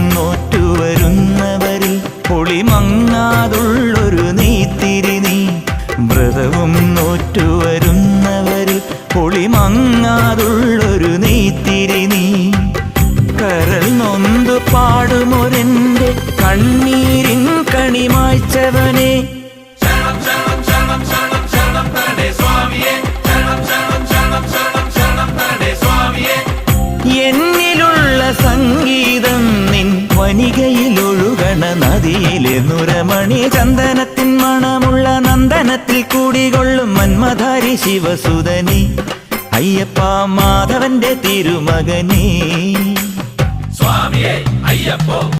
നോറ്റുവരുന്നവരിൽ പൊളിമങ്ങാതുള്ളൊരു നെയ്ത്തിരി നീ. വ്രതവും നോറ്റുവരുന്നവരിൽ പൊളിമങ്ങാതുള്ളൊരു നെയ്ത്തിരി നീ. കരൾ നൊന്തു പാടുമൊരെന്റെ കണ്ണീരിൻ കണിമായ്ച്ചവനെ. എന്നിലുള്ള സംഗീതം നിൻ വനികയിലൊഴുകണ നദിയിലെ നുരമണി. ചന്ദനത്തിൻ മണമുള്ള നന്ദനത്തിൽ കൂടികൊള്ളും മന്മധാരി ശിവസുതനി. അയ്യപ്പ മാധവന്റെ തിരുമകനേ. സ്വാമിയേ അയ്യപ്പോ.